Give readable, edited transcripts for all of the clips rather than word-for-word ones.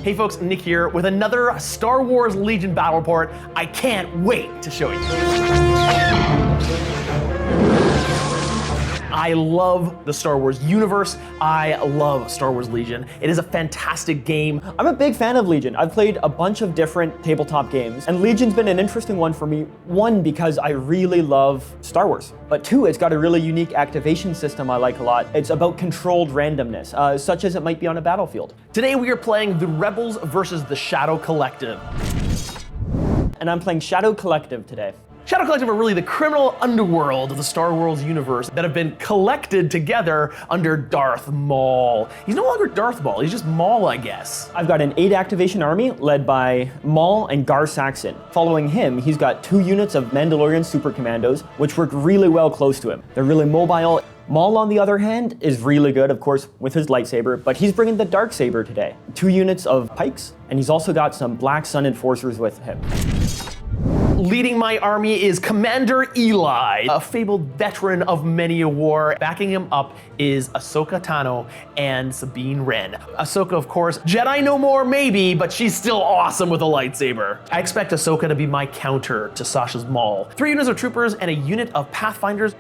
Hey folks, Nick here with another Star Wars Legion battle report. I can't wait to show you. I love the Star Wars universe. I love Star Wars Legion. It is a fantastic game. I'm a big fan of Legion. I've played a bunch of different tabletop games, and Legion's been an interesting one for me. One, because I really love Star Wars, but two, it's got a really unique activation system I like a lot. It's about controlled randomness, such as it might be on a battlefield. Today we are playing the Rebels versus the Shadow Collective. And I'm playing Shadow Collective today. Shadow Collective are really the criminal underworld of the Star Wars universe that have been collected together under Darth Maul. He's no longer Darth Maul, he's just Maul, I guess. I've got an 8 activation army led by Maul and Gar Saxon. Following him, he's got 2 units of Mandalorian Super Commandos, which work really well close to him. They're really mobile. Maul, on the other hand, is really good, of course, with his lightsaber, but he's bringing the Darksaber today. 2 units of pikes, and he's also got some Black Sun Enforcers with him. Leading my army is Commander Eli, a fabled veteran of many a war. Backing him up is Ahsoka Tano and Sabine Wren. Ahsoka, of course, Jedi no more maybe, but she's still awesome with a lightsaber. I expect Ahsoka to be my counter to Sasha's Maul. 3 units of troopers and a unit of Pathfinders.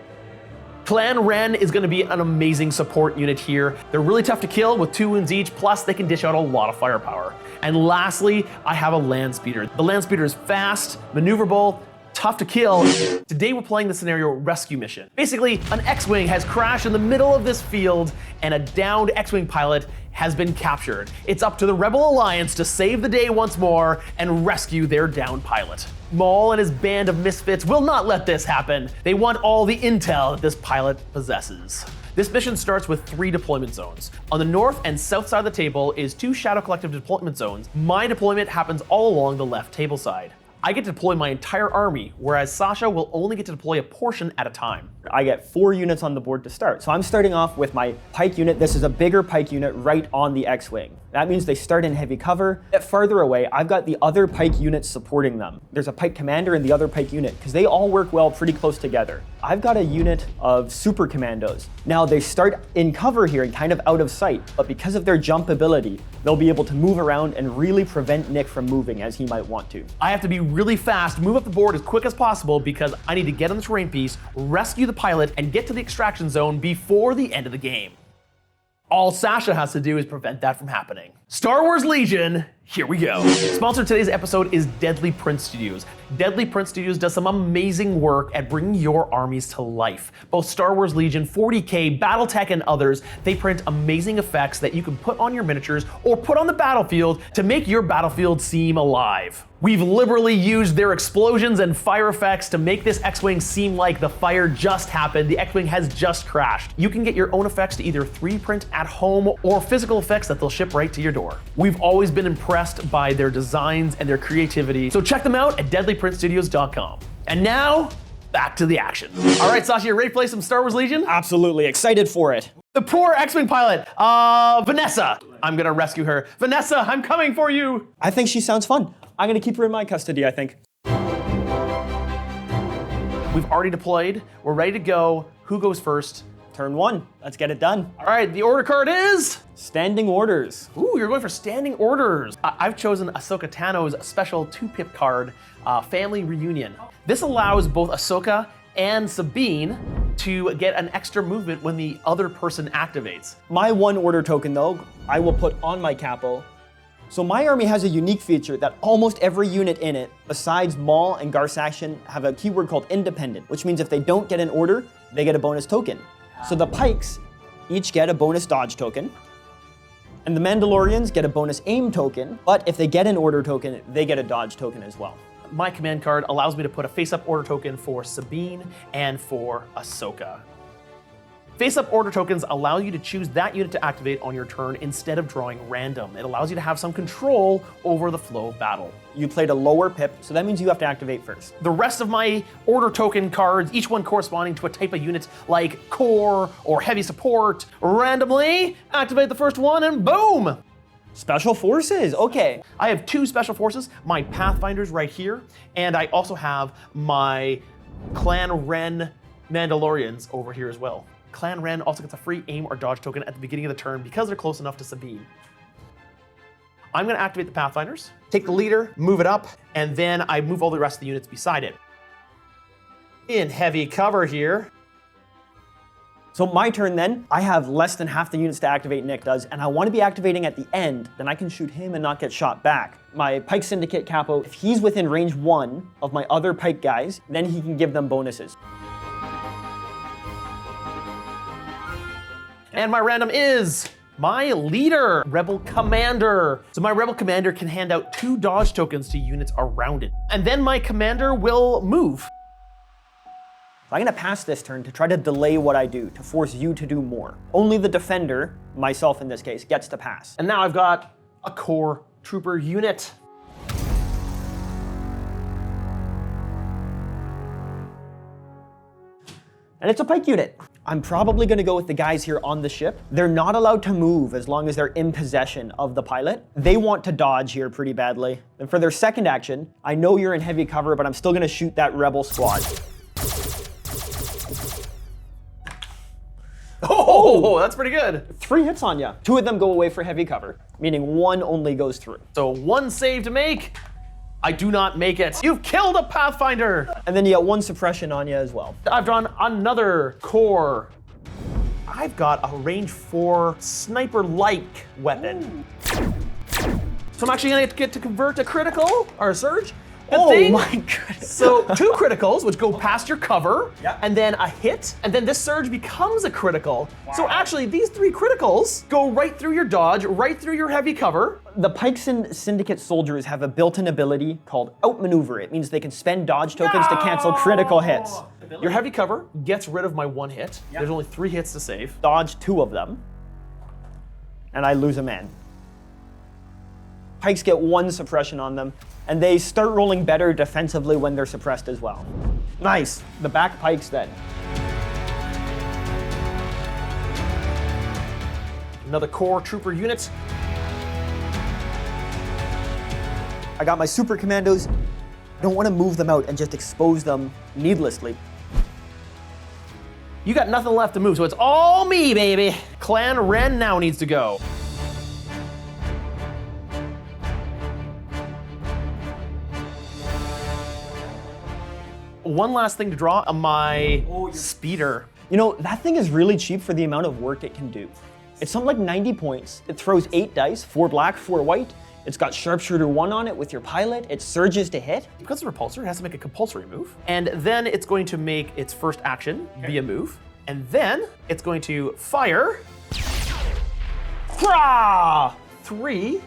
Clan Wren is going to be an amazing support unit here. They're really tough to kill with 2 wounds each, plus they can dish out a lot of firepower. And lastly, I have a land speeder. The land speeder is fast, maneuverable, tough to kill. Today we're playing the scenario rescue mission. Basically, an X-Wing has crashed in the middle of this field and a downed X-Wing pilot has been captured. It's up to the Rebel Alliance to save the day once more and rescue their downed pilot. Maul and his band of misfits will not let this happen. They want all the intel that this pilot possesses. This mission starts with 3 deployment zones. On the north and south side of the table is 2 Shadow Collective deployment zones. My deployment happens all along the left table side. I get to deploy my entire army, whereas Sasha will only get to deploy a portion at a time. I get 4 units on the board to start. So I'm starting off with my pike unit. This is a bigger pike unit right on the X-Wing. That means they start in heavy cover. A bit farther away, I've got the other pike units supporting them. There's a pike commander and the other pike unit, because they all work well pretty close together. I've got a unit of super commandos. Now they start in cover here and kind of out of sight, but because of their jump ability, they'll be able to move around and really prevent Nick from moving as he might want to. I have to be really fast, move up the board as quick as possible because I need to get on the terrain piece, rescue the pilot, and get to the extraction zone before the end of the game. All Sasha has to do is prevent that from happening. Star Wars Legion, here we go. Sponsor of today's episode is Deadly Print Studios. Deadly Print Studios does some amazing work at bringing your armies to life. Both Star Wars Legion, 40K, Battletech, and others, they print amazing effects that you can put on your miniatures or put on the battlefield to make your battlefield seem alive. We've liberally used their explosions and fire effects to make this X-Wing seem like the fire just happened, the X-Wing has just crashed. You can get your own effects to either 3D print at home or physical effects that they'll ship right to your door. We've always been impressed by their designs and their creativity, so check them out at deadlyprintstudios.com. And now, back to the action. All right, Sasha, you ready to play some Star Wars Legion? Absolutely, excited for it. The poor X-Wing pilot, Vanessa. I'm gonna rescue her. Vanessa, I'm coming for you. I think she sounds fun. I'm gonna keep her in my custody, I think. We've already deployed. We're ready to go. Who goes first? Turn 1, let's get it done. All right, the order card is? Standing orders. Ooh, you're going for standing orders. I've chosen Ahsoka Tano's special 2-pip card, Family Reunion. This allows both Ahsoka and Sabine to get an extra movement when the other person activates. My 1 order token, though, I will put on my capo. So my army has a unique feature that almost every unit in it, besides Maul and Gar Saxon, have a keyword called independent, which means if they don't get an order, they get a bonus token. So the pikes each get a bonus dodge token, and the Mandalorians get a bonus aim token, but if they get an order token, they get a dodge token as well. My command card allows me to put a face-up order token for Sabine and for Ahsoka. Face-up order tokens allow you to choose that unit to activate on your turn instead of drawing random. It allows you to have some control over the flow of battle. You played a lower pip, so that means you have to activate first. The rest of my order token cards, each one corresponding to a type of unit like core or heavy support, randomly activate the first one and boom! Special forces, okay. I have 2 special forces, my Pathfinders right here, and I also have my Clan Wren Mandalorians over here as well. Clan Wren also gets a free aim or dodge token at the beginning of the turn because they're close enough to Sabine. I'm gonna activate the Pathfinders, take the leader, move it up, and then I move all the rest of the units beside it. In heavy cover here. So my turn then, I have less than half the units to activate Nick does, and I want to be activating at the end, then I can shoot him and not get shot back. My Pike Syndicate Capo, if he's within range 1 of my other Pike guys, then he can give them bonuses. And my random is my leader, Rebel Commander. So my Rebel Commander can hand out 2 dodge tokens to units around it. And then my commander will move. So I'm gonna pass this turn to try to delay what I do, to force you to do more. Only the defender, myself in this case, gets to pass. And now I've got a core trooper unit. And it's a Pike unit. I'm probably gonna go with the guys here on the ship. They're not allowed to move as long as they're in possession of the pilot. They want to dodge here pretty badly. And for their second action, I know you're in heavy cover, but I'm still gonna shoot that rebel squad. Oh, that's pretty good. 3 hits on ya. 2 of them go away for heavy cover, meaning 1 only goes through. So 1 save to make. I do not make it. You've killed a Pathfinder. And then you got 1 suppression on you as well. I've drawn another core. I've got a range 4 sniper-like weapon. So I'm actually gonna get to convert a critical or a surge. Oh my goodness. So 2 criticals, which go past your cover, Yep. and then a hit, and then this surge becomes a critical. So actually, these 3 criticals go right through your dodge, right through your heavy cover. The Pike Syndicate soldiers have a built-in ability called Outmaneuver. It means they can spend dodge tokens to cancel critical hits. Your heavy cover gets rid of my 1 hit. There's only 3 hits to save. Dodge 2 of them, and I lose a man. Pikes get 1 suppression on them, and they start rolling better defensively when they're suppressed as well. Nice. The back Pikes then. Another core trooper unit. I got my super commandos. I don't want to move them out and just expose them needlessly. You got nothing left to move, so it's all me, baby. Clan Ren now needs to go. One last thing to draw on my speeder. You know, that thing is really cheap for the amount of work it can do. It's something like 90 points. It throws 8 dice, 4 black, 4 white. It's got Sharpshooter 1 on it with your pilot. It surges to hit. Because it's a repulsor, it has to make a compulsory move. And then it's going to make its first action be a move. And then it's going to fire. Hurrah! 3,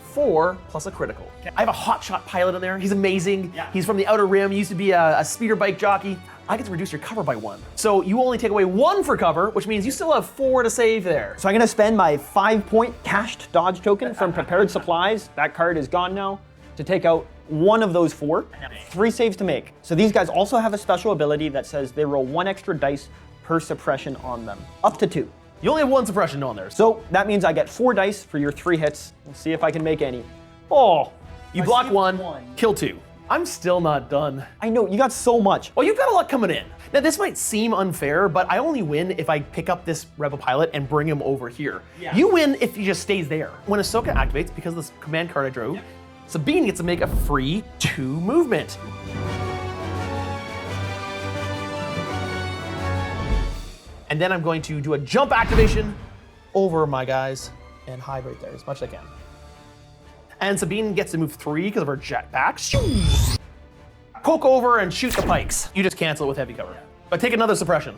4, plus a critical. I have a hotshot pilot in there. He's amazing. He's from the Outer Rim. He used to be a speeder bike jockey. I get to reduce your cover by 1. So you only take away 1 for cover, which means you still have 4 to save there. So I'm gonna spend my 5-point cached dodge token from Prepared Supplies, that card is gone now, to take out 1 of those 4. 3 saves to make. So these guys also have a special ability that says they roll 1 extra dice per suppression on them, up to 2. You only have 1 suppression on there. So that means I get 4 dice for your 3 hits. Let's see if I can make any. Oh, You block 1, kill 2. I'm still not done. I know, you got so much. Well, you've got a lot coming in. Now, this might seem unfair, but I only win if I pick up this Rebel pilot and bring him over here. You win if he just stays there. When Ahsoka activates, because of this command card I drew, Sabine gets to make a free 2 movement. And then I'm going to do a jump activation over my guys and hide right there as much as I can. And Sabine gets to move 3 because of her jetpack. Poke over and shoot the pikes. You just cancel it with heavy cover. But take another suppression.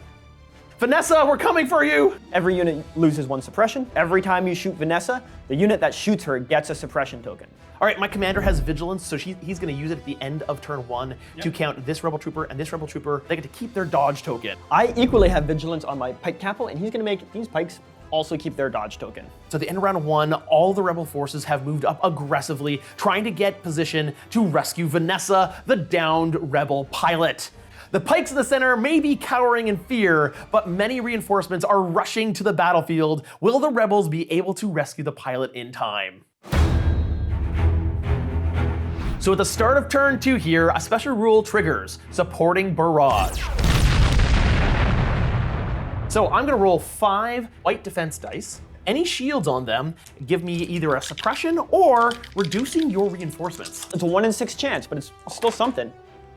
Vanessa, we're coming for you! Every unit loses 1 suppression. Every time you shoot Vanessa, the unit that shoots her gets a suppression token. All right, my commander has vigilance, so he's gonna use it at the end of turn 1 to count this rebel trooper and this rebel trooper. They get to keep their dodge token. I equally have vigilance on my Pike Capo, and he's gonna make these Pikes also keep their dodge token. So at the end of round 1, all the rebel forces have moved up aggressively, trying to get position to rescue Vanessa, the downed rebel pilot. The Pikes in the center may be cowering in fear, but many reinforcements are rushing to the battlefield. Will the rebels be able to rescue the pilot in time? So at the start of turn 2 here, a special rule triggers, supporting barrage. So I'm gonna roll 5 white defense dice, Any shields on them give me either a suppression or reducing your reinforcements. It's a 1 in 6 chance, but it's still something.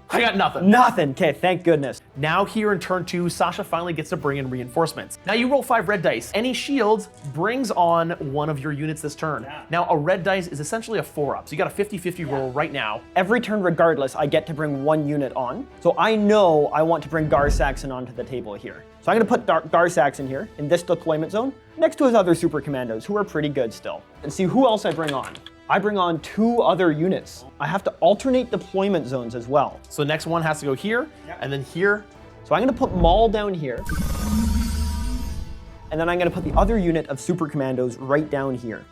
I got nothing. Nothing. Okay, thank goodness. Now here in turn 2, Sasha finally gets to bring in reinforcements. Now you roll 5 red dice. Any shields brings on one of your units this turn. Yeah. Now a red dice is essentially a 4-up, so you got a 50-50 roll right now. Every turn regardless, I get to bring 1 unit on. So I know I want to bring Gar Saxon onto the table here. So I'm gonna put Gar Saxon here in this deployment zone next to his other super commandos who are pretty good still. And see who else I bring on. I bring on 2 other units. I have to alternate deployment zones as well. So the next one has to go here, and then here. So I'm gonna put Maul down here. And then I'm gonna put the other unit of super commandos right down here.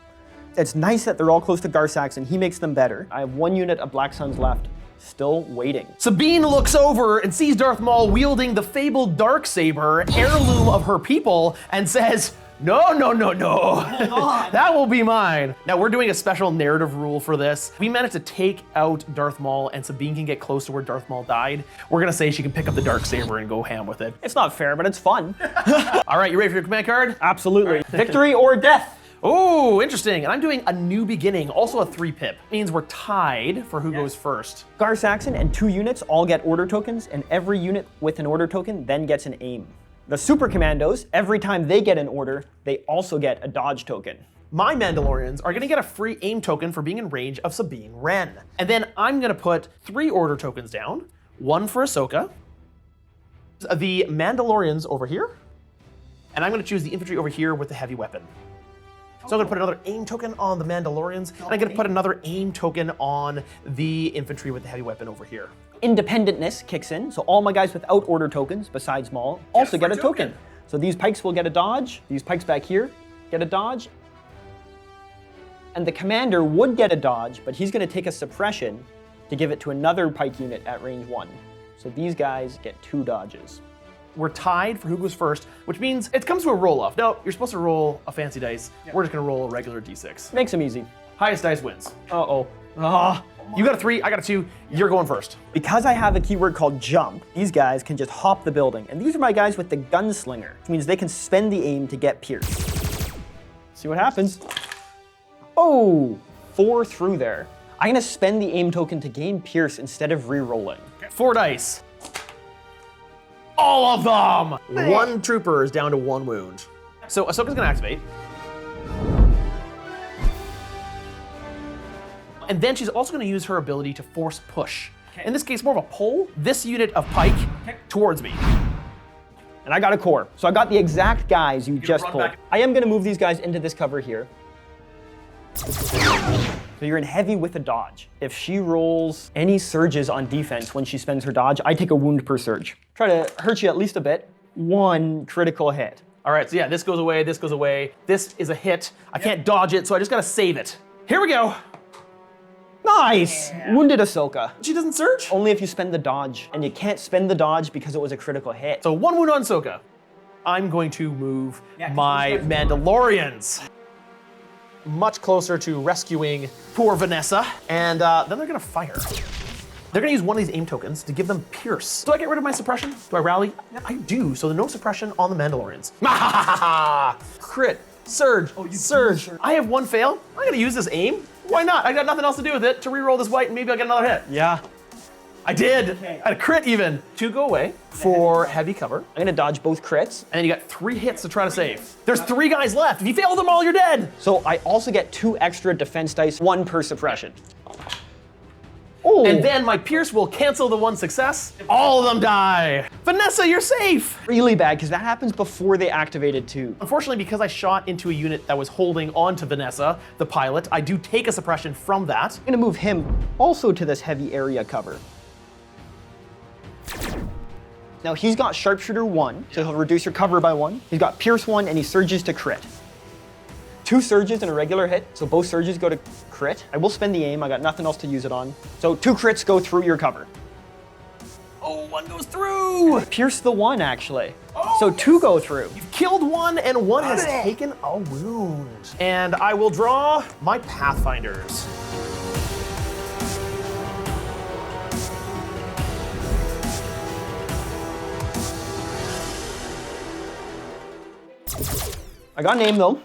It's nice that they're all close to Gar Saxon. He makes them better. I have 1 unit of Black Suns left, still waiting. Sabine looks over and sees Darth Maul wielding the fabled Darksaber, heirloom of her people, and says, no, no, no, no. That will be mine. Now we're doing a special narrative rule for this. We managed to take out Darth Maul and Sabine can get close to where Darth Maul died. We're gonna say she can pick up the Darksaber and go ham with it. It's not fair, but it's fun. All right, you ready for your command card? Absolutely. Victory or death. Oh, interesting. And I'm doing a new beginning, also a 3-pip. Means we're tied for who goes first. Gar Saxon and 2 units all get order tokens, and every unit with an order token then gets an aim. The super commandos, every time they get an order, they also get a dodge token. My Mandalorians are gonna get a free aim token for being in range of Sabine Wren. And then I'm gonna put 3 order tokens down, 1 for Ahsoka, the Mandalorians over here, and I'm gonna choose the infantry over here with the heavy weapon. So I'm gonna put another aim token on the Mandalorians, and I'm gonna put another aim token on the infantry with the heavy weapon over here. Independentness kicks in, so all my guys without order tokens, besides Maul, also get a token. So these pikes will get a dodge, these pikes back here get a dodge, and the commander would get a dodge, but he's gonna take a suppression to give it to another pike unit at range 1. So these guys get 2 dodges. We're tied for who goes first, which means it comes to a roll-off. No, you're supposed to roll a fancy dice. We're just gonna roll a regular d6. Makes them easy. Highest dice wins. Uh-oh. Ah. You got a 3, I got a 2, you're going first. Because I have a keyword called jump, these guys can just hop the building. And these are my guys with the gunslinger, which means they can spend the aim to get pierced. See what happens. Oh, 4 through there. I'm gonna spend the aim token to gain pierce instead of re-rolling. 4 dice. All of them! 1 trooper is down to 1 wound. So Ahsoka's gonna activate. And then she's also gonna use her ability to force push. In this case, more of a pull this unit of pike towards me. And I got a core. So I got the exact guys you just run pulled. back. I am gonna move these guys into this cover here. So you're in heavy with a dodge. If she rolls any surges on defense when she spends her dodge, I take a wound per surge. Try to hurt you at least a bit. 1 critical hit. All right, so yeah, this goes away, this goes away. This is a hit. I can't dodge it, so I just gotta save it. Here we go. Nice! Wounded Ahsoka. She doesn't surge? Only if you spend the dodge, and you can't spend the dodge because it was a critical hit. So 1 wound on Ahsoka. I'm going to move my Mandalorians much closer to rescuing poor Vanessa, and then they're gonna fire. They're gonna use one of these aim tokens to give them pierce. Do I get rid of my suppression? Do I rally? I do, so there's no suppression on the Mandalorians. Crit, surge, surge. I have 1 fail. I'm gonna use this aim. Why not? I got nothing else to do with it to re-roll this white and maybe I'll get another hit. Yeah. I did. I had a crit even. 2 go away for heavy cover. I'm gonna dodge both crits. And then you got 3 hits to try to save. There's 3 guys left. If you fail them all, you're dead. So I also get 2 extra defense dice, 1 per suppression. Oh. And then my pierce will cancel the 1 success. All of them die. Vanessa, you're safe. Really bad, because that happens before they activated too. Unfortunately, because I shot into a unit that was holding on to Vanessa, the pilot, I do take a suppression from that. I'm gonna move him also to this heavy area cover. Now he's got Sharpshooter 1, so he'll reduce your cover by 1. He's got Pierce 1, and he surges to crit. 2 surges and a regular hit, so both surges go to crit. I will spend the aim, I got nothing else to use it on. So 2 crits go through your cover. Oh, 1 goes through. Pierce the 1, actually. So 2 go through. You've killed 1 and 1 has taken a wound. And I will draw my Pathfinders. I got an aim though.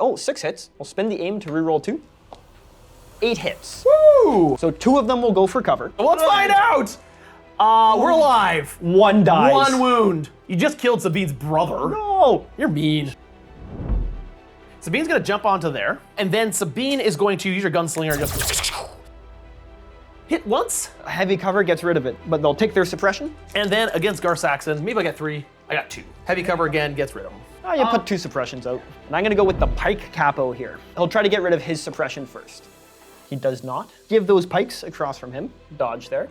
Oh, 6 hits. I'll spend the aim to reroll 2. 8 hits. Woo! So 2 of them will go for cover. Well, let's find out. We're alive. 1 dies. 1 wound. You just killed Sabine's brother. No! You're mean. Sabine's gonna jump onto there, and then Sabine is going to use your gunslinger and just hit once, A heavy cover gets rid of it, but they'll take their suppression. and then against Gar-Saxon, maybe I got 3, I got 2. Heavy cover again gets rid of him. Oh, you put 2 suppressions out. And I'm gonna go with the pike capo here. He'll try to get rid of his suppression first. He does not. Give those pikes across from him. Dodge there.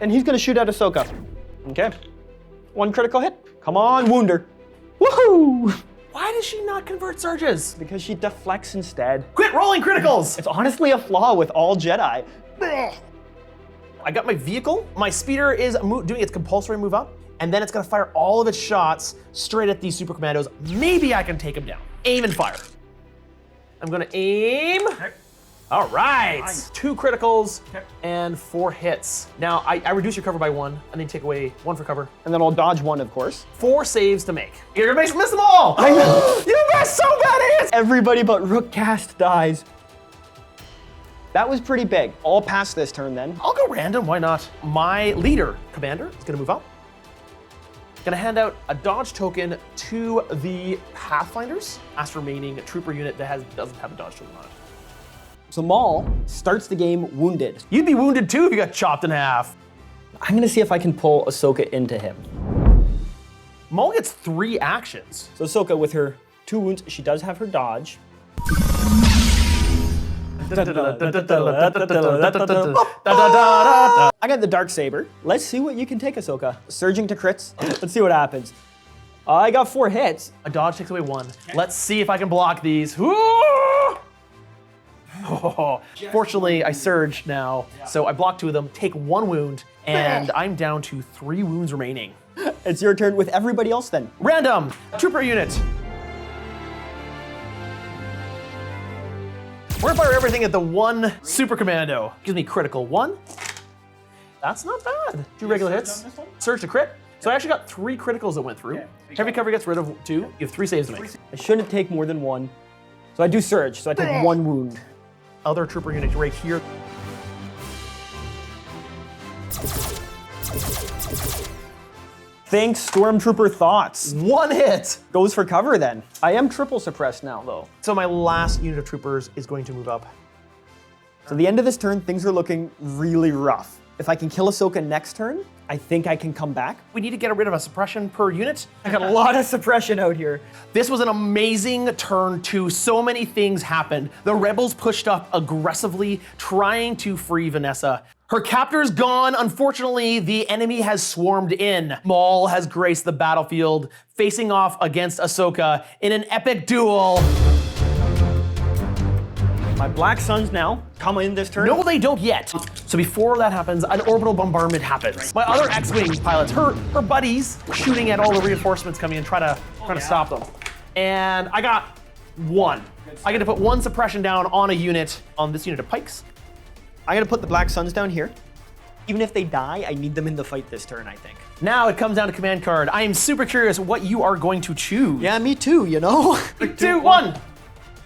And he's gonna shoot at Ahsoka. Okay. 1 critical hit. Come on, wounder. Woohoo! Why does she not convert surges? Because she deflects instead. Quit rolling criticals! It's honestly a flaw with all Jedi. I got my vehicle. My speeder is doing its compulsory move up, and then it's gonna fire all of its shots straight at these super commandos. Maybe I can take them down. Aim and fire. I'm gonna aim. All right, 2 criticals and 4 hits. Now I reduce your cover by 1, and then take away 1 for cover. And then I'll dodge 1, of course. 4 saves to make. You're gonna miss them all. I know. You missed so bad. Everybody but Rookcast dies. That was pretty big. I'll pass this turn then. I'll go random, why not? My leader, commander, is gonna move up. Gonna hand out a dodge token to the Pathfinders, last remaining trooper unit that doesn't have a dodge token on it. So Maul starts the game wounded. You'd be wounded too if you got chopped in half. I'm gonna see if I can pull Ahsoka into him. Maul gets 3 actions. So Ahsoka, with her 2 wounds, she does have her dodge. I got the dark saber. Let's see what you can take, Ahsoka. Surging to crits. Let's see what happens. I got 4 hits. A dodge takes away 1. Let's see if I can block these. Oh, fortunately, I surge now, so I block 2 of them, take 1 wound, and I'm down to 3 wounds remaining. It's your turn with everybody else then. Random, trooper unit. We're gonna fire everything at the 1 super commando. Gives me critical 1. That's not bad. 2 regular hits. Surge to crit. So I actually got 3 criticals that went through. Heavy cover gets rid of 2. You have 3 saves to make. I shouldn't take more than 1. So I do surge, so I take 1 wound. Other trooper unit right here. Thanks, Stormtrooper Thoughts. 1 hit. Goes for cover then. I am triple suppressed now though. So my last unit of troopers is going to move up. So the end of this turn, things are looking really rough. If I can kill Ahsoka next turn, I think I can come back. We need to get rid of a suppression per unit. I got a lot of suppression out here. This was an amazing turn 2. So many things happened. The rebels pushed up aggressively, trying to free Vanessa. Her captor's gone. Unfortunately, the enemy has swarmed in. Maul has graced the battlefield, facing off against Ahsoka in an epic duel. My Black Suns now come in this turn. No, they don't yet. So before that happens, an orbital bombardment happens. My other X-Wing pilots, her buddies, shooting at all the reinforcements coming in, trying to stop them. And I got 1. I get to put 1 suppression down on a unit, on this unit of pikes. I'm gonna put the Black Suns down here. Even if they die, I need them in the fight this turn, I think. Now it comes down to command card. I am super curious what you are going to choose. Yeah, me too, you know? 3, 2, 1.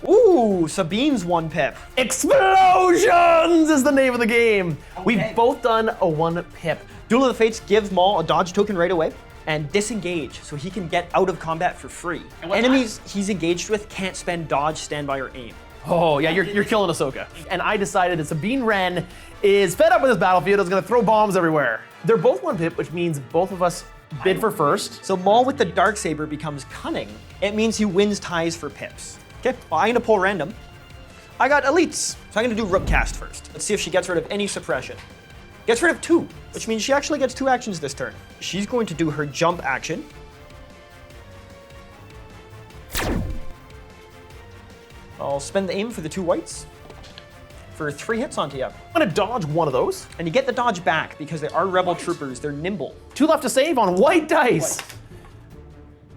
Ooh, Sabine's 1 pip. Explosions is the name of the game. Okay. We've both done a 1 pip. Duel of the Fates gives Maul a dodge token right away and disengage so he can get out of combat for free. Enemies he's engaged with can't spend dodge, standby, or aim. Oh yeah, you're killing Ahsoka. And I decided that Sabine Wren is fed up with this battlefield, is gonna throw bombs everywhere. They're both 1 pip, which means both of us bid for first. So Maul with the Darksaber becomes cunning. It means he wins ties for pips. Okay, well, I'm gonna pull random. I got elites, so I'm gonna do Rookcast first. Let's see if she gets rid of any suppression. Gets rid of 2, which means she actually gets 2 actions this turn. She's going to do her jump action. I'll spend the aim for the 2 whites for 3 hits onto you. I'm gonna dodge 1 of those. And you get the dodge back because they are rebel troopers, they're nimble. 2 left to save on white dice.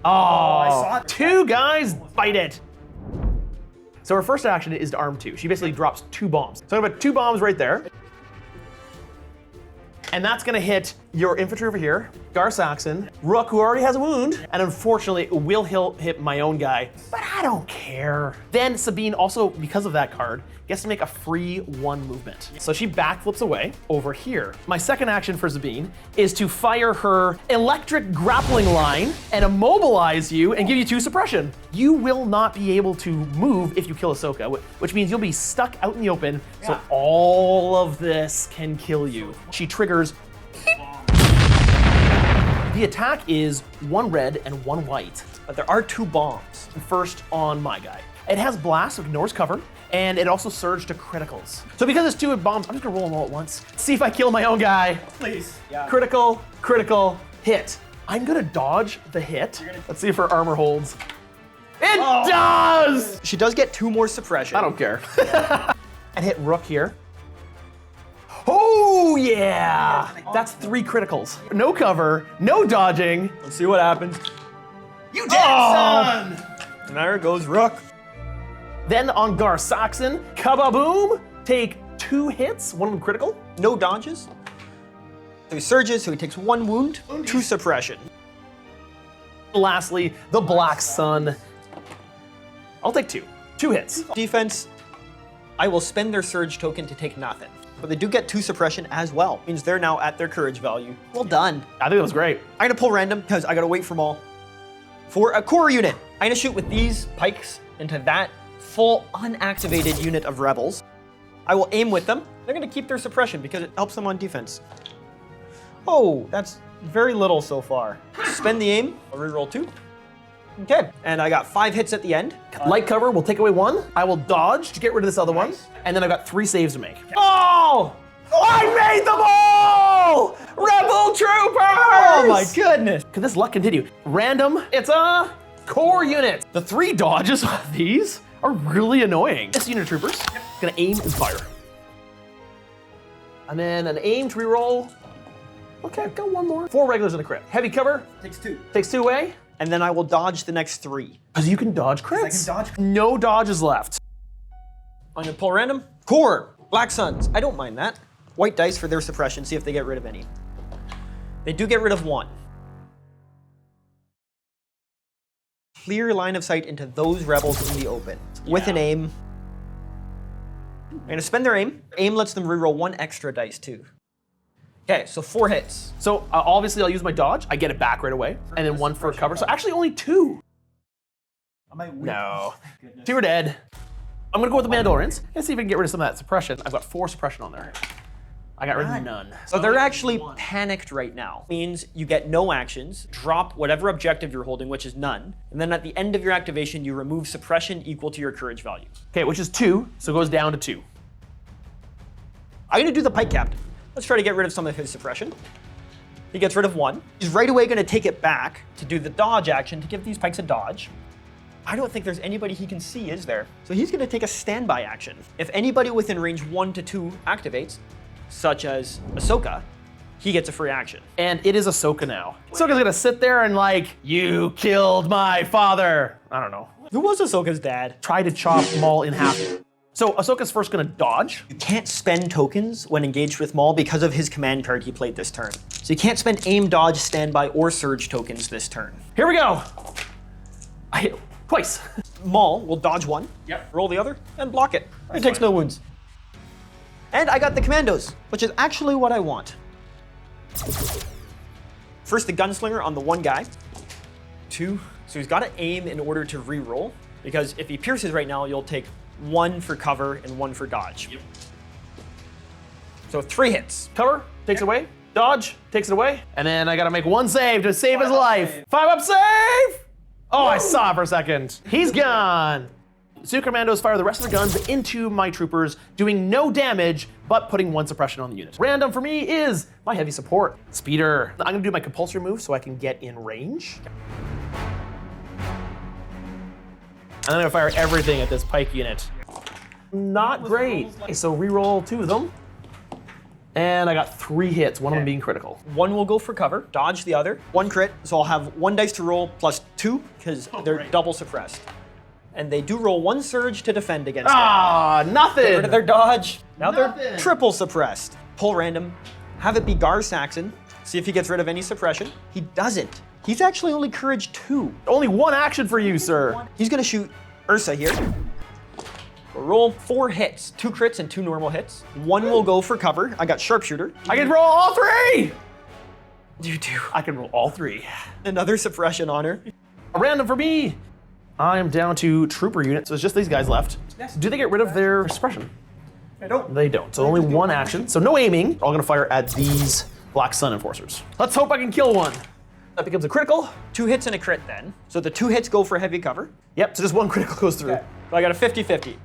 Oh, I saw it. 2 guys bite it. So her first action is to arm 2. She basically drops 2 bombs. So I'm gonna put 2 bombs right there. And that's gonna hit your infantry over here, Gar-Saxon, Rook, who already has a wound, and unfortunately will hit my own guy. But I don't care. Then Sabine also, because of that card, gets to make a free 1 movement. So she backflips away over here. My second action for Sabine is to fire her electric grappling line and immobilize you and give you 2 suppression. You will not be able to move if you kill Ahsoka, which means you'll be stuck out in the open, so all of this can kill you. She triggers. The attack is 1 red and 1 white. But there are 2 bombs. First on my guy. It has blast, so it ignores cover, and it also surged to criticals. So because it's 2 bombs, I'm just gonna roll them all at once. See if I kill my own guy. Please. Yeah. Critical, critical, hit. I'm gonna dodge the hit. Let's see if her armor holds. It does! She does get 2 more suppression. I don't care. And hit Rook here. Oh yeah! That's 3 criticals. No cover, no dodging. Let's see what happens. You did, son! And there goes Rook. Then on Gar Saxon, kababoom! Take 2 hits, 1 of them critical. No dodges. So he surges, so he takes 1 wound, 2 suppression. Lastly, the Black Sun. I'll take 2. 2 hits. Defense, I will spend their surge token to take nothing. But they do get 2 suppression as well. Means they're now at their courage value. Well done. I think that was great. I'm gonna pull random because I gotta wait for Maul. For a core unit, I'm gonna shoot with these pikes into that full unactivated unit of rebels. I will aim with them. They're gonna keep their suppression because it helps them on defense. Oh, that's very little so far. Spend the aim, I'll reroll 2. Okay, and I got 5 hits at the end. Light cover will take away 1. I will dodge to get rid of this other one. And then I've got 3 saves to make. Oh! I made them all! Rebel troopers! Oh my goodness! Could this luck continue? Random, it's a core unit. The 3 dodges of these are really annoying. This unit of troopers, gonna aim and fire. And then an aim to reroll. Okay, I've got 1 more. 4 regulars in the crit. Heavy cover. Takes 2. Takes 2 away. And then I will dodge the next 3. Because you can dodge crits. I can dodge. No dodges left. I'm gonna pull random. Core, Black Suns. I don't mind that. White dice for their suppression, see if they get rid of any. They do get rid of 1. Clear line of sight into those rebels in the open. With an aim. I'm gonna spend their aim. Aim lets them reroll 1 extra dice too. Okay, so 4 hits. So obviously I'll use my dodge. I get it back right away. And then 1 for cover. So actually only 2. No. 2 are dead. I'm gonna go with the Mandalorians and see if I can get rid of some of that suppression. I've got 4 suppression on there. I got rid of none. So they're actually panicked right now. Means you get no actions, drop whatever objective you're holding, which is none, and then at the end of your activation, you remove suppression equal to your courage value. Okay, which is 2, so it goes down to 2. I'm gonna do the Pike Captain. Let's try to get rid of some of his suppression. He gets rid of 1. He's right away gonna take it back to do the dodge action to give these pikes a dodge. I don't think there's anybody he can see, is there? So he's gonna take a standby action. If anybody within range 1 to 2 activates, such as Ahsoka, he gets a free action. And it is Ahsoka now. Ahsoka's gonna sit there and like, you killed my father. I don't know. Who was Ahsoka's dad? Try to chop Maul in half. So Ahsoka's first gonna dodge. You can't spend tokens when engaged with Maul because of his command card he played this turn. So you can't spend aim, dodge, standby, or surge tokens this turn. Here we go. I hit twice. Maul will dodge 1, roll the other, and block it. He takes no wounds. And I got the commandos, which is actually what I want. First, the gunslinger on the 1 guy. 2, so he's got to aim in order to re-roll, because if he pierces right now, you'll take 1 for cover and 1 for dodge. So 3 hits. Cover, takes it away. Dodge, takes it away. And then I gotta make 1 save to save his life. 5 up save! Oh, I saw it for a second. He's gone. Super Commandos fire the rest of their guns into my troopers, doing no damage, but putting 1 suppression on the unit. Random for me is my heavy support. Speeder. I'm gonna do my compulsory move so I can get in range. And then I'm gonna fire everything at this pike unit. Not great. Okay, so reroll 2 of them. And I got 3 hits, 1 of them being critical. 1 will go for cover, dodge the other. 1 crit, so I'll have 1 dice to roll plus 2, because they're double suppressed. And they do roll 1 surge to defend against it. Nothing! Get rid of their dodge. Now Nothing. they're triple suppressed. Pull random, have it be Gar Saxon, see if he gets rid of any suppression. He doesn't. He's actually only courage 2. Only 1 action for you, sir. He's gonna shoot Ursa here. We'll roll 4 hits, 2 crits and 2 normal hits. 1 will go for cover. I got sharpshooter. I can roll all 3! You do. I can roll all 3. Another suppression honor. A random for me. I am down to trooper unit, so it's just these guys left. Yes. Do they get rid of their suppression? I don't. They don't. So only 1 action. So no aiming. All gonna fire at these Black Sun Enforcers. Let's hope I can kill one. That becomes a critical. 2 hits and a crit then. So the 2 hits go for heavy cover. Yep, so just 1 critical goes through. So I got a 50-50.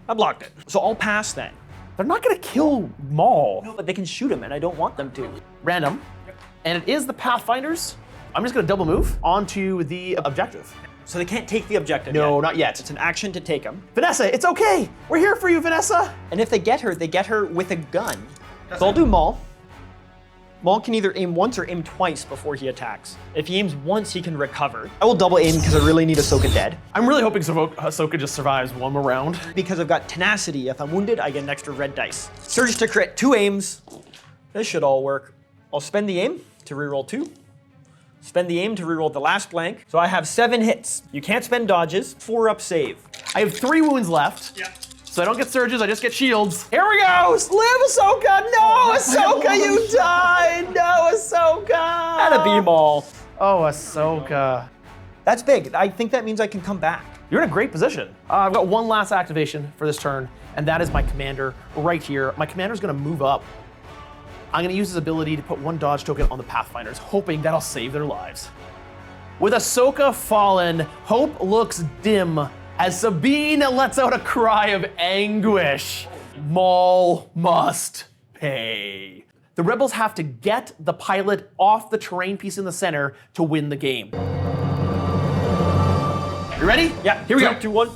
I blocked it. So I'll pass then. They're not gonna kill Maul. No, but they can shoot him and I don't want them to. Random. And it is the Pathfinders. I'm just gonna double move onto the objective. So they can't take the objective No, yet. not yet. It's an action to take him. Vanessa, it's okay. We're here for you, Vanessa. And if they get her with a gun. So I'll do Maul. Maul can either aim once or aim twice before he attacks. If he aims once, he can recover. I will double aim because I really need Ahsoka dead. I'm really hoping Ahsoka just survives 1 more round. Because I've got tenacity. If I'm wounded, I get an extra red dice. Surge to crit, 2 aims. This should all work. I'll spend the aim to reroll 2. Spend the aim to reroll the last blank. So I have 7 hits. You can't spend dodges. 4 up save. I have 3 wounds left. Yeah. So I don't get surges, I just get shields. Here we go! Live, Ahsoka! No, Ahsoka, you died! No, Ahsoka! Gotta be Maul. Oh, Ahsoka. That's big. I think that means I can come back. You're in a great position. I've got 1 last activation for this turn, and that is my commander right here. My commander's gonna move up. I'm gonna use his ability to put 1 dodge token on the Pathfinders, hoping that'll save their lives. With Ahsoka fallen, hope looks dim as Sabine lets out a cry of anguish. Maul must pay. The rebels have to get the pilot off the terrain piece in the center to win the game. You ready? Yeah, Here we go. 2, 1.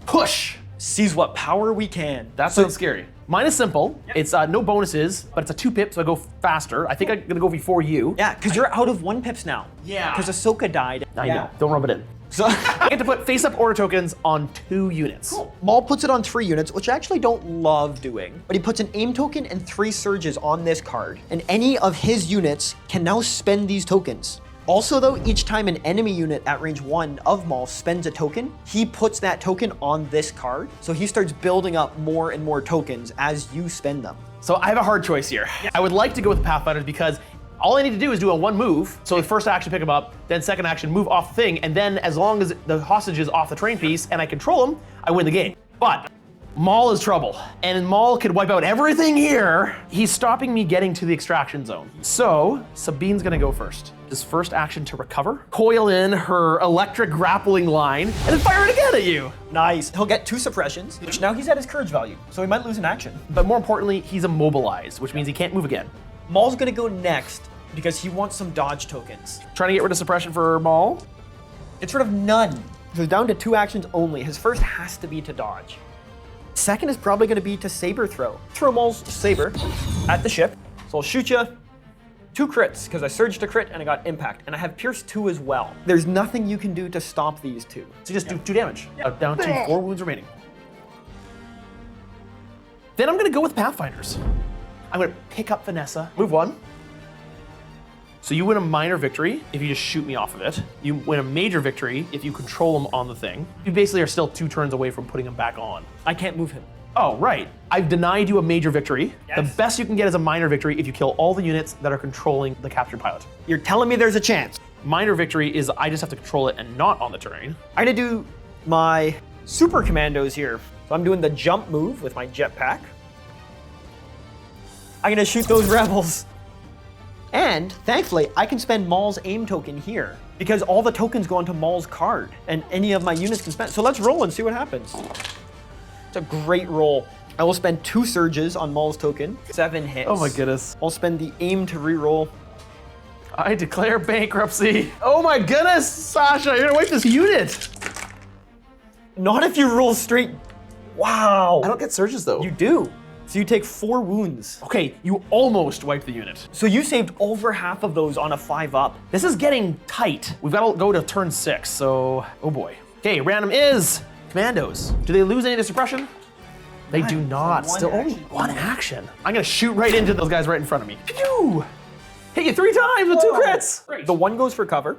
Push. Seize what power we can. That sounds scary. Mine is simple. It's no bonuses, but it's a 2 pip, so I go faster. I think I'm gonna go before you. Yeah, because you're out of 1 pips now. Yeah. Because Ahsoka died. I know. Don't rub it in. So I get to put face-up order tokens on 2 units. Cool. Maul puts it on 3 units, which I actually don't love doing. But he puts an aim token and 3 surges on this card. And any of his units can now spend these tokens. Also though, each time an enemy unit at range 1 of Maul spends a token, he puts that token on this card. So he starts building up more and more tokens as you spend them. So I have a hard choice here. I would like to go with the Pathfinders because all I need to do is do a 1 move. So the first action, pick them up, then second action, move off the thing, and then as long as the hostage is off the terrain piece and I control him, I win the game. But Maul is trouble, and Maul could wipe out everything here. He's stopping me getting to the extraction zone. So Sabine's gonna go first. His first action to recover, coil in her electric grappling line, and then fire it again at you. Nice. He'll get 2 suppressions, which now he's at his courage value, so he might lose an action. But more importantly, he's immobilized, which means he can't move again. Maul's gonna go next because he wants some dodge tokens. Trying to get rid of suppression for Maul. It's sort of none. So down to 2 actions only. His first has to be to dodge. Second is probably gonna be to saber throw. Throw Maul's saber at the ship. So I'll shoot you 2 crits because I surged a crit and I got impact. And I have pierce 2 as well. There's nothing you can do to stop these 2. So just do 2 damage. Down to 4 wounds remaining. Then I'm gonna go with Pathfinders. I'm gonna pick up Vanessa, move 1. So you win a minor victory if you just shoot me off of it. You win a major victory if you control him on the thing. You basically are still 2 turns away from putting him back on. I can't move him. Oh, right. I've denied you a major victory. Yes. The best you can get is a minor victory if you kill all the units that are controlling the captured pilot. You're telling me there's a chance. Minor victory is I just have to control it and not on the terrain. I'm gonna do my super commandos here. So I'm doing the jump move with my jetpack. I'm gonna shoot those rebels. And thankfully, I can spend Maul's aim token here because all the tokens go onto Maul's card and any of my units can spend. So let's roll and see what happens. It's a great roll. I will spend 2 surges on Maul's token, 7 hits. Oh my goodness. I'll spend the aim to reroll. I declare bankruptcy. Oh my goodness, Sasha, you're gonna wipe this unit. Not if you roll straight. Wow. I don't get surges though. You do. So you take 4 wounds. Okay, you almost wiped the unit. So you saved over half of those on a 5-up. This is getting tight. We've got to go to turn 6, so, oh boy. Okay, random is Commandos. Do they lose any of the suppression? They do not. Still only 1 action. I'm gonna shoot right into those guys right in front of me. Pew! Hit you 3 times with 2 crits. The 1 goes for cover.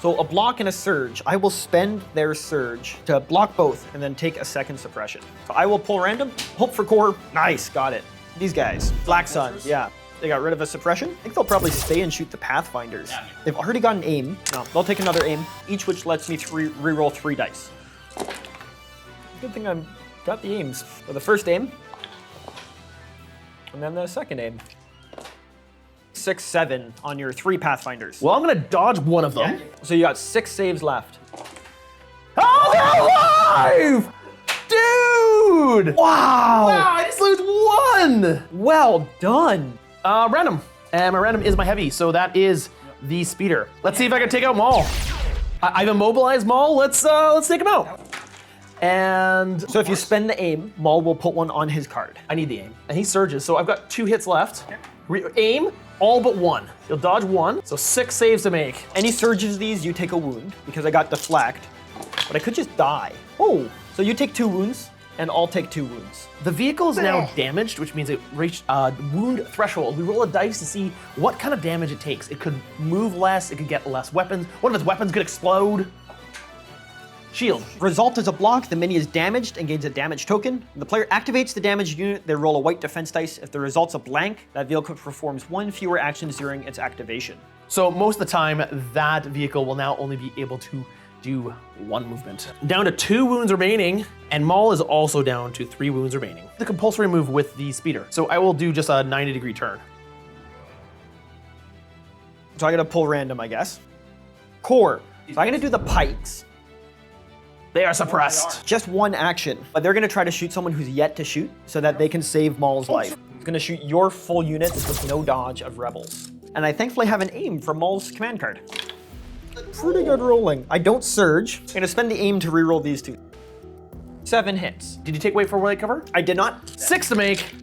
So a block and a surge. I will spend their surge to block both and then take a second suppression. So I will pull random, hope for core. Nice, got it. These guys, Black Sun, yeah. They got rid of a suppression. I think they'll probably stay and shoot the Pathfinders. They've already got an aim. No, they'll take another aim, each which lets me reroll 3 dice. Good thing I've got the aims. So the first aim, and then the second aim. 6, 7 on your 3 Pathfinders. Well, I'm gonna dodge one of them. So you got 6 saves left. Oh, they're alive! Dude! Wow! Wow, I just lose 1! Well done. Random. And my random is my heavy, so that is the speeder. Let's see if I can take out Maul. I've immobilized Maul. Let's take him out. And So if you spend the aim, Maul will put one on his card. I need the aim. And he surges, so I've got 2 hits left. Aim, all but 1. You'll dodge 1, so 6 saves to make. Any surges these, you take a wound, because I got deflect. But I could just die. Oh, so you take 2 wounds, and I'll take 2 wounds. The vehicle is now damaged, which means it reached wound threshold. We roll a dice to see what kind of damage it takes. It could move less, it could get less weapons. One of its weapons could explode. Shield. Result is a block, the mini is damaged and gains a damage token. When the player activates the damaged unit, they roll a white defense dice. If the result's a blank, that vehicle performs 1 fewer actions during its activation. So most of the time, that vehicle will now only be able to do 1 movement. Down to 2 wounds remaining, and Maul is also down to 3 wounds remaining. The compulsory move with the speeder. So I will do just a 90-degree turn. So I gotta pull random, I guess. Core. So I'm gonna do the pikes. They are suppressed. Just 1 action, but they're gonna try to shoot someone who's yet to shoot so that they can save Maul's life. He's gonna shoot your full unit with no dodge of rebels. And I thankfully have an aim for Maul's command card. Pretty good rolling. I don't surge. I'm gonna spend the aim to reroll these 2. 7 hits. Did you take weight for weight cover? I did not. 6 to make.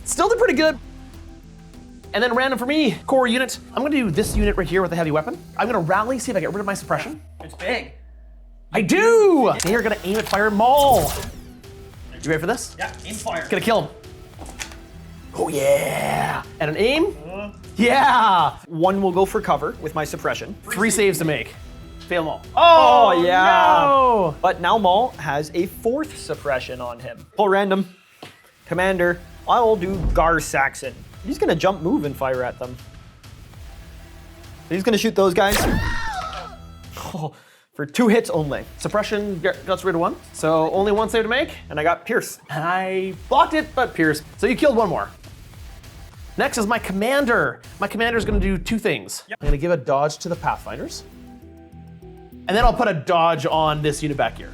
Still did pretty good. And then random for me, core unit. I'm gonna do this unit right here with the heavy weapon. I'm gonna rally, see if I get rid of my suppression. It's big. I do! They are gonna aim at Fire Maul. You ready for this? Yeah, aim fire. Gonna kill him. Oh yeah! And an aim? Yeah! 1 will go for cover with my suppression. 3 saves to make. Fail Maul. Oh, yeah. No! But now Maul has a 4th suppression on him. Pull random. Commander, I'll do Gar Saxon. He's gonna jump, move, and fire at them. He's gonna shoot those guys. Oh, for 2 hits only. Suppression got rid of 1, so only 1 save to make. And I got Pierce. And I blocked it, but Pierce. So you killed 1 more. Next is my commander. My commander is gonna do 2 things. I'm gonna give a dodge to the Pathfinders. And then I'll put a dodge on this unit back here.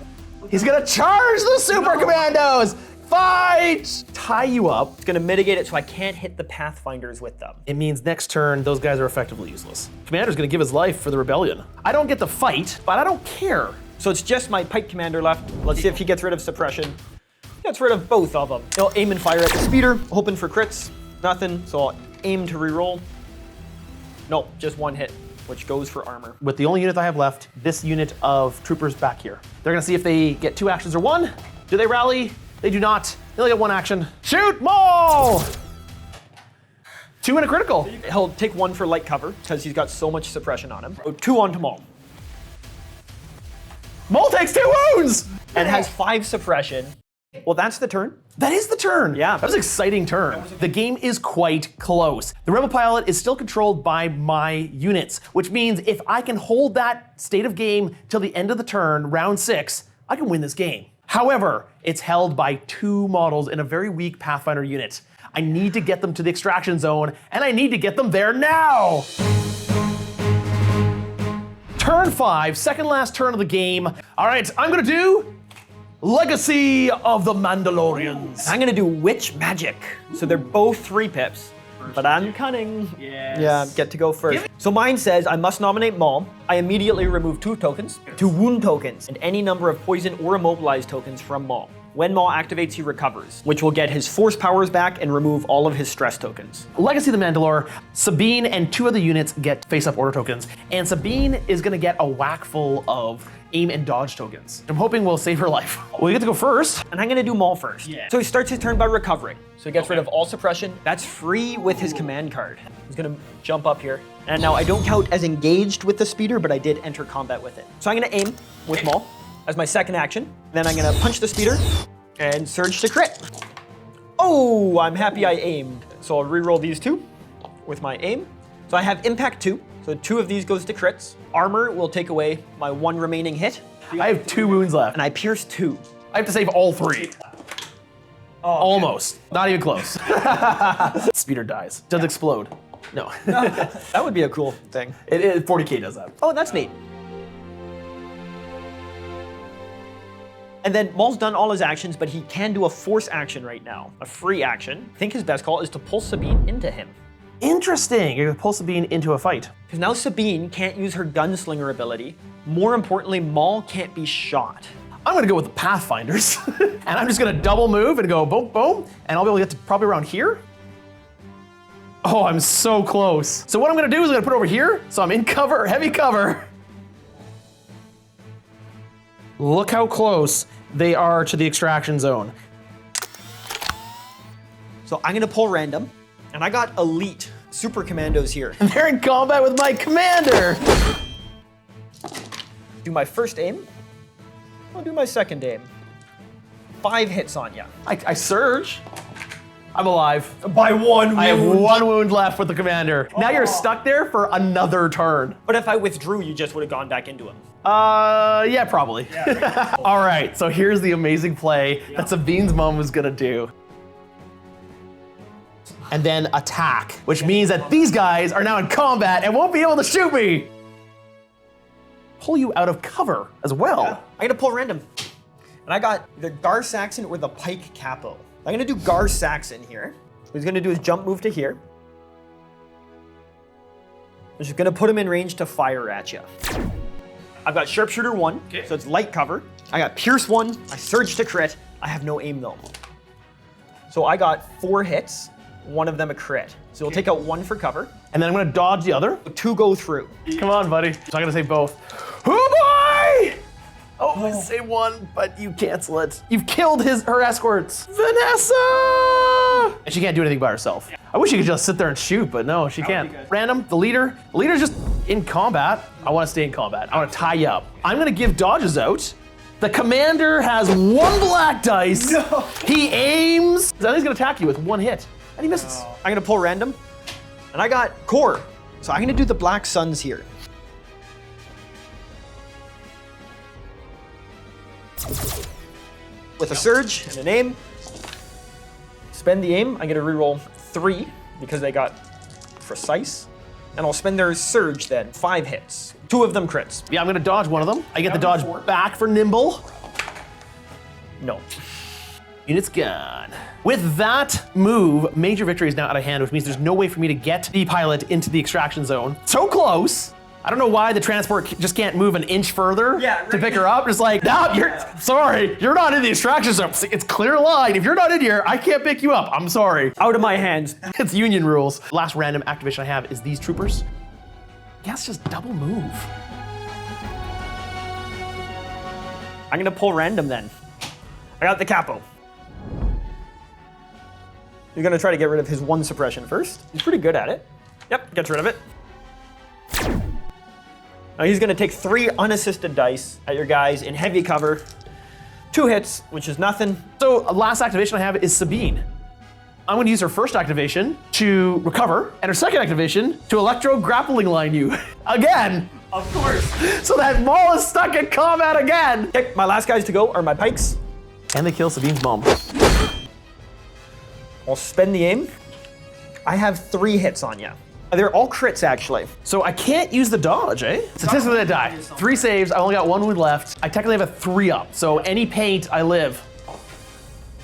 He's gonna charge the Super Commandos! Fight! Tie you up. It's gonna mitigate it so I can't hit the Pathfinders with them. It means next turn, those guys are effectively useless. Commander's gonna give his life for the rebellion. I don't get to fight, but I don't care. So it's just my Pike Commander left. Let's see if he gets rid of suppression. Gets rid of both of them. He'll aim and fire at the speeder, hoping for crits. Nothing, so I'll aim to reroll. No, just 1 hit, which goes for armor. With the only unit I have left, this unit of troopers back here. They're gonna see if they get 2 actions or 1. Do they rally? They do not. They only get 1 action. Shoot, Maul! 2 and a critical. He'll take 1 for light cover, because he's got so much suppression on him. So 2 onto Maul. Maul takes 2 wounds! And has 5 suppression. Well, that's the turn. That is the turn. Yeah. That was an exciting turn. The game is quite close. The Rebel pilot is still controlled by my units, which means if I can hold that state of game till the end of the turn, round 6, I can win this game. However, it's held by 2 models in a very weak Pathfinder unit. I need to get them to the extraction zone, and I need to get them there now! Turn 5, second last turn of the game. All right, I'm gonna do Legacy of the Mandalorians. I'm gonna do Witch Magic. So they're both 3 pips, but I'm cunning. Yes. Yeah, get to go first. So mine says I must nominate Maul. I immediately remove 2 tokens, 2 wound tokens, and any number of poison or immobilized tokens from Maul. When Maul activates, he recovers, which will get his force powers back and remove all of his stress tokens. Legacy of the Mandalore, Sabine and 2 other units get face-up order tokens, and Sabine is gonna get a whack full of aim and dodge tokens. I'm hoping we'll save her life. We get to go first. And I'm gonna do Maul first. Yeah. So he starts his turn by recovering. So he gets rid of all suppression. That's free with his command card. He's gonna jump up here. And now I don't count as engaged with the speeder, but I did enter combat with it. So I'm gonna aim with Maul as my second action. Then I'm gonna punch the speeder and surge to crit. Oh, I'm happy I aimed. So I'll re-roll these two with my aim. So I have impact 2. So 2 of these goes to crits. Armor will take away my 1 remaining hit. I have 2 wounds left. And I pierce 2. I have to save all 3. Oh, almost. Not even close. Speeder dies. Does explode. No. That would be a cool thing. 40k does that. Oh, that's neat. And then Maul's done all his actions, but he can do a force action right now, a free action. I think his best call is to pull Sabine into him. Interesting. You're gonna pull Sabine into a fight. Because now Sabine can't use her gunslinger ability. More importantly, Maul can't be shot. I'm gonna go with the Pathfinders. And I'm just gonna double move and go boom, boom, and I'll be able to get to probably around here. Oh, I'm so close. So what I'm gonna do is I'm gonna put it over here, so I'm in cover, heavy cover. Look how close they are to the extraction zone. So I'm gonna pull random, and I got elite super commandos here. And they're in combat with my commander. Do my first aim. I'll do my second aim. 5 hits on ya. I surge. I'm alive. By 1 wound. I have 1 wound left with the commander. Now you're stuck there for another turn. But if I withdrew, you just would have gone back into him. Yeah, probably. Yeah. All right, so here's the amazing play that Sabine's mom was gonna do. And then attack, which means that these guys are now in combat and won't be able to shoot me. Pull you out of cover as well. Yeah. I'm gonna pull random. And I got either Gar Saxon or the Pike Capo. I'm gonna do Gar Saxon here. What he's gonna do is jump move to here. I'm just gonna put him in range to fire at you. I've got Sharpshooter 1, okay. So it's light cover. I got Pierce 1, I surge to crit. I have no aim though. So I got 4 hits, 1 of them a crit. So we'll take out 1 for cover. And then I'm gonna dodge the other. 2 go through. Come on, buddy. So I'm gonna say both. Oh boy! Oh, I say 1, but you cancel it. You've killed her escorts. Vanessa! And she can't do anything by herself. Yeah. I wish she could just sit there and shoot, but no, she can't. Random, the leader. The leader's just in combat. I wanna stay in combat. I wanna tie you up. I'm gonna give dodges out. The commander has 1 black dice. No. He aims. Then he's gonna attack you with 1 hit. And he misses. No. I'm gonna pull random. And I got core. So I'm gonna do the Black Suns here. With a surge and an aim. Spend the aim, I'm gonna reroll 3 because they got precise. And I'll spend their surge then, 5 hits. 2 of them crits. Yeah, I'm gonna dodge 1 of them. I get the dodge back for nimble. No. Unit's gone. With that move, major victory is now out of hand, which means there's no way for me to get the pilot into the extraction zone. So close. I don't know why the transport just can't move an inch further to pick her up. Just like, no, sorry, you're not in the extraction zone. It's clear line. If you're not in here, I can't pick you up. I'm sorry. Out of my hands. It's union rules. Last random activation I have is these troopers. Yes, just double move. I'm gonna pull random then. I got the capo. You're gonna try to get rid of his 1 suppression first. He's pretty good at it. Yep, gets rid of it. Now he's gonna take 3 unassisted dice at your guys in heavy cover. 2 hits, which is nothing. So last activation I have is Sabine. I'm gonna use her first activation to recover, and her second activation to electro grappling line you. Again. Of course. So that Maul is stuck in combat again. Okay, my last guys to go are my pikes. And they kill Sabine's mom. I'll spend the aim. I have 3 hits on you. They're all crits, actually. So I can't use the dodge, eh? Statistically, I die. 3 saves, I only got 1 wound left. I technically have a 3 up, so any paint, I live.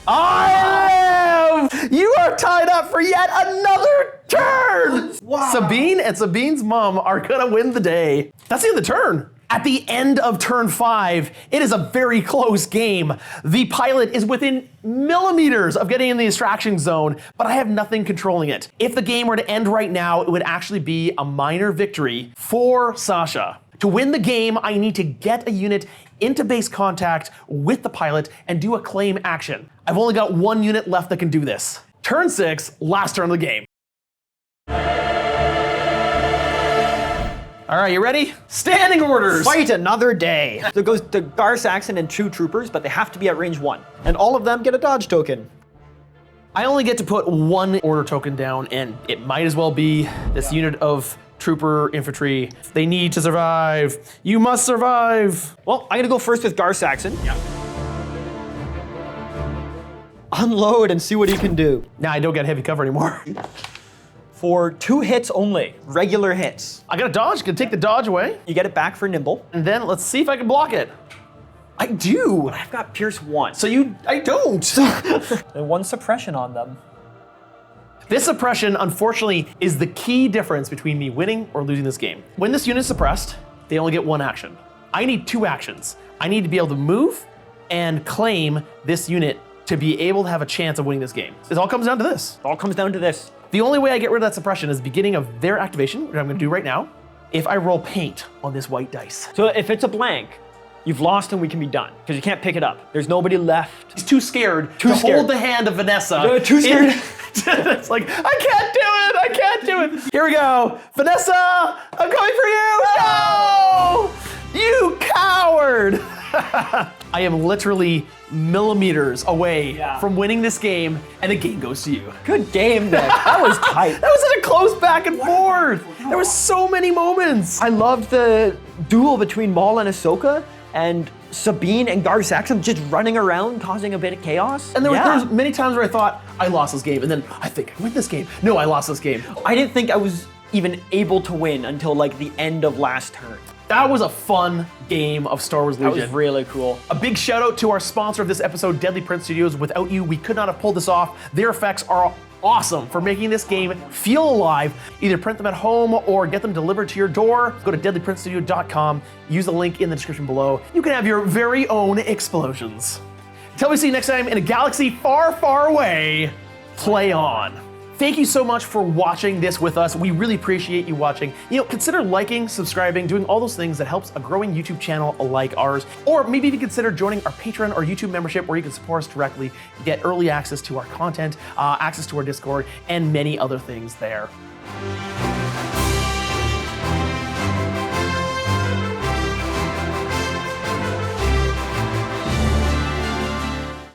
I live! You are tied up for yet another turn! Wow. Sabine and Sabine's mom are gonna win the day. That's the end of the turn. At the end of turn 5, it is a very close game. The pilot is within millimeters of getting in the extraction zone, but I have nothing controlling it. If the game were to end right now, it would actually be a minor victory for Sasha. To win the game, I need to get a unit into base contact with the pilot and do a claim action. I've only got 1 unit left that can do this. Turn 6, last turn of the game. All right, you ready? Standing orders. Fight another day. So it goes to Gar Saxon and 2 troopers, but they have to be at range 1. And all of them get a dodge token. I only get to put 1 order token down, and it might as well be this unit of trooper infantry. They need to survive. You must survive. Well, I'm gonna go first with Gar Saxon. Yeah. Unload and see what he can do. Now I don't get heavy cover anymore. For 2 hits only, regular hits. I got a dodge, gonna take the dodge away. You get it back for nimble. And then let's see if I can block it. I do. I've got Pierce 1. So I don't. And 1 suppression on them. This suppression, unfortunately, is the key difference between me winning or losing this game. When this unit is suppressed, they only get 1 action. I need 2 actions. I need to be able to move and claim this unit to be able to have a chance of winning this game. It all comes down to this. It all comes down to this. The only way I get rid of that suppression is the beginning of their activation, which I'm gonna do right now, if I roll paint on this white dice. So if it's a blank, you've lost and we can be done, because you can't pick it up. There's nobody left. He's too scared to hold the hand of Vanessa. Too scared. It's like, I can't do it, I can't do it. Here we go. Vanessa, I'm coming for you. No! You coward. I am literally millimeters away from winning this game, and the game goes to you. Good game, Nick. That was tight. That was such a close back and forth. There were so many moments. I loved the duel between Maul and Ahsoka, and Sabine and Gar Saxon just running around, causing a bit of chaos. And there was many times where I thought, I lost this game, and then I think I win this game. No, I lost this game. I didn't think I was even able to win until like the end of last turn. That was a fun game of Star Wars Legion. That was really cool. A big shout out to our sponsor of this episode, Deadly Print Studios. Without you, we could not have pulled this off. Their effects are awesome for making this game feel alive. Either print them at home or get them delivered to your door. Go to deadlyprintstudio.com, use the link in the description below. You can have your very own explosions. Until we see you next time in a galaxy far, far away, play on. Thank you so much for watching this with us. We really appreciate you watching. Consider liking, subscribing, doing all those things that helps a growing YouTube channel like ours. Or maybe even consider joining our Patreon or YouTube membership where you can support us directly, get early access to our content, access to our Discord, and many other things there.